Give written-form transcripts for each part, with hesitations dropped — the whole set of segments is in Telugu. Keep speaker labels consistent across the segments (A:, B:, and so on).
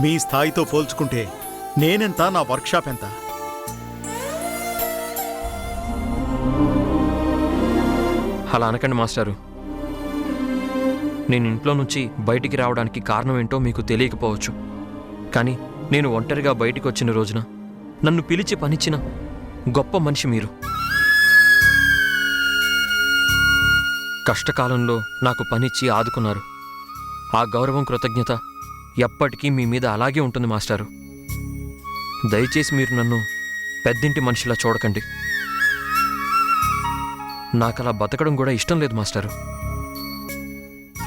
A: మీ స్థాయితో పోల్చుకుంటే నేనెంత, నా వర్క్షాప్ ఎంత?
B: అలా అనకండి మాస్టారు. నేను ఇంట్లో నుంచి బయటికి రావడానికి కారణం ఏంటో మీకు తెలియకపోవచ్చు. కానీ నేను ఒంటరిగా బయటికి వచ్చిన రోజున నన్ను పిలిచి పనిచ్చిన గొప్ప మనిషి మీరు. కష్టకాలంలో నాకు పనిచ్చి ఆదుకున్నారు. ఆ గౌరవం, కృతజ్ఞత ఎప్పటికీ మీ మీద అలాగే ఉంటుంది మాస్టారు. దయచేసి మీరు నన్ను పెద్దింటి మనిషిలా చూడకండి. నాకలా బతకడం కూడా ఇష్టం లేదు మాస్టారు.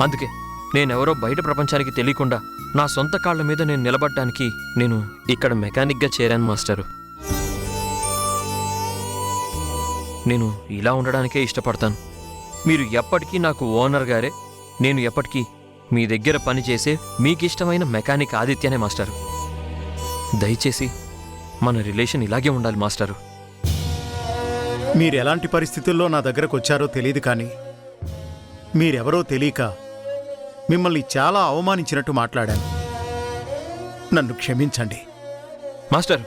B: అందుకే నేనెవరో బయట ప్రపంచానికి తెలియకుండా నా సొంత కాళ్ల మీద నేను నిలబడ్డానికి నేను ఇక్కడ మెకానిక్గా చేరాను మాస్టారు. నేను ఇలా ఉండడానికే ఇష్టపడతాను. మీరు ఎప్పటికీ నాకు ఓనర్ గారే. నేను ఎప్పటికీ మీ దగ్గర పనిచేసే మీకిష్టమైన మెకానిక్ ఆదిత్యనే మాస్టారు. దయచేసి మన రిలేషన్ ఇలాగే ఉండాలి మాస్టారు.
A: మీరు ఎలాంటి పరిస్థితుల్లో నా దగ్గరకు వచ్చారో తెలియదు, కానీ మీరెవరో తెలియక మిమ్మల్ని చాలా అవమానించినట్టు మాట్లాడాను. నన్ను క్షమించండి.
B: మాస్టర్,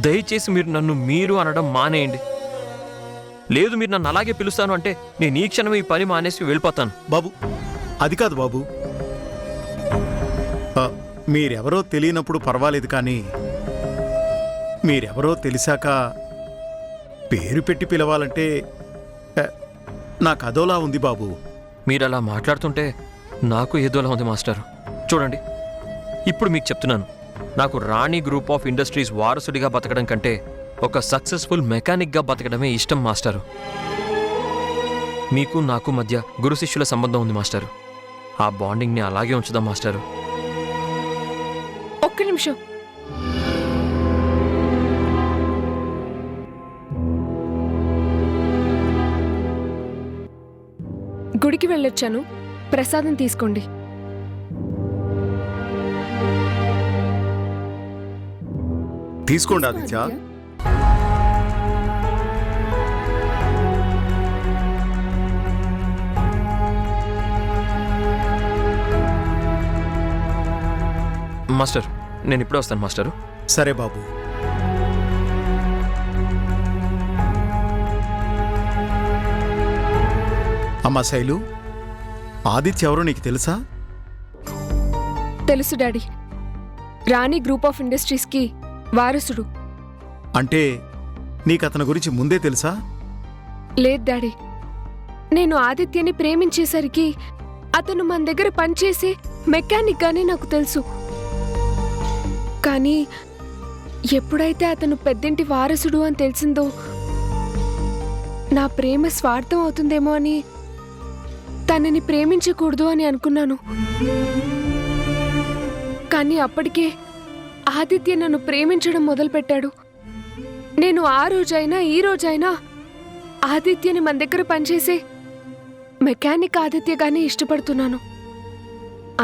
B: దయచేసి మీరు నన్ను మీరు అనడం మానేయండి. లేదు, మీరు నన్ను అలాగే పిలుస్తాను అంటే నేను ఈ క్షణం ఈ పని మానేసి వెళ్ళిపోతాను.
A: బాబు, అది కాదు బాబు. మీరెవరో తెలియనప్పుడు పర్వాలేదు, కానీ మీరెవరో తెలిసాక పేరు పెట్టి పిలవాలంటే నాకు అదోలా ఉంది బాబు.
B: మీరు అలా మాట్లాడుతుంటే నాకు ఏదోలా ఉంది మాస్టర్. చూడండి, ఇప్పుడు మీకు చెప్తున్నాను, నాకు రాణి గ్రూప్ ఆఫ్ ఇండస్ట్రీస్ వారసుడిగా బతకడం కంటే ఒక సక్సెస్ఫుల్ మెకానిక్గా బతకడమే ఇష్టం మాస్టరు. మీకు నాకు మధ్య గురు శిష్యుల సంబంధం ఉంది మాస్టరు. ఆ బాండింగ్ని అలాగే ఉంచుదాం మాస్టరు.
C: ఒక్క నిమిషం. గుడికి వెళ్ళొచ్చాను, ప్రసాదం తీసుకోండి.
A: తీసుకోండి ఆదిత్య.
B: మాస్టర్, నేను ఇప్పుడే వస్తాను మాస్టరు.
A: సరే బాబు. అమ్మా శైలు, ఆదిత్య ఎవరో నీకు తెలుసా?
C: తెలుసు డాడీ. రాణి గ్రూప్ ఆఫ్ ఇండస్ట్రీస్కి వారసుడు.
A: అంటే నీకు అతని గురించి ముందే తెలుసా?
C: లేదు డాడీ, నేను ఆదిత్యని ప్రేమించేసరికి అతను మన దగ్గర పనిచేసే మెకానిక్ గానే నాకు తెలుసు. కానీ ఎప్పుడైతే అతను పెద్దింటి వారసుడు అని తెలిసిందో నా ప్రేమ స్వార్థం అవుతుందేమో అని తనని ప్రేమించకూడదు అని అనుకున్నాను. కానీ అప్పటికే ఆదిత్య నన్ను ప్రేమించడం మొదలుపెట్టాడు. నేను ఆ రోజైనా ఈ రోజైనా ఆదిత్యని మన దగ్గర పనిచేసే మెకానిక్ ఆదిత్యగానే ఇష్టపడుతున్నాను.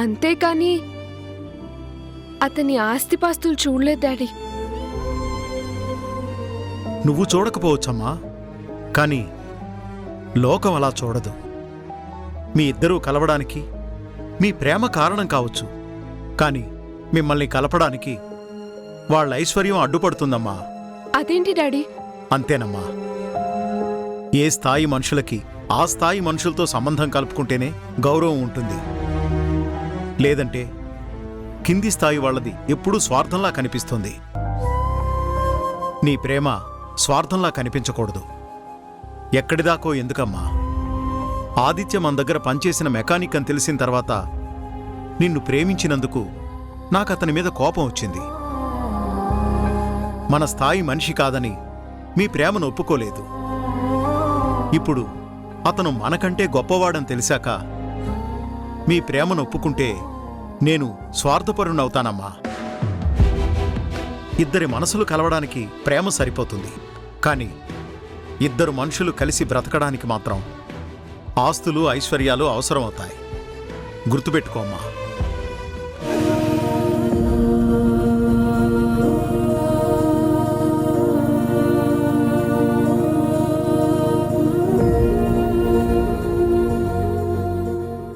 C: అంతేకాని అతని ఆస్తిపాస్తులు చూడలేదు డాడీ.
A: నువ్వు చూడకపోవచ్చమ్మా, కానీ లోకం అలా చూడదు. మీ ఇద్దరూ కలవడానికి మీ ప్రేమ కారణం కావచ్చు, కానీ మిమ్మల్ని కలపడానికి వాళ్ళ ఐశ్వర్యం అడ్డుపడుతుందమ్మా.
C: అదేంటి డాడీ?
A: అంతేనమ్మా. ఏ స్థాయి మనుషులకి ఆ స్థాయి మనుషులతో సంబంధం కలుపుకుంటేనే గౌరవం ఉంటుంది. లేదంటే కింది స్థాయి వాళ్ళది ఎప్పుడూ స్వార్థంలా కనిపిస్తుంది. నీ ప్రేమ స్వార్థంలా కనిపించకూడదు. ఎక్కడిదాకో ఎందుకమ్మా? ఆదిత్య మన దగ్గర పనిచేసిన మెకానిక్ అని తెలిసిన తర్వాత నిన్ను ప్రేమించినందుకు నాకు అతని మీద కోపం వచ్చింది. మన స్థాయి మనిషి కాదని మీ ప్రేమను ఒప్పుకోలేదు. ఇప్పుడు అతను మనకంటే గొప్పవాడని తెలిసాక మీ ప్రేమను ఒప్పుకుంటే నేను స్వార్థపరుణవుతానమ్మా. ఇద్దరి మనసులు కలవడానికి ప్రేమ సరిపోతుంది, కానీ ఇద్దరు మనుషులు కలిసి బ్రతకడానికి మాత్రం ఆస్తులు ఐశ్వర్యాలు అవసరమవుతాయి. గుర్తుపెట్టుకోమ్మా.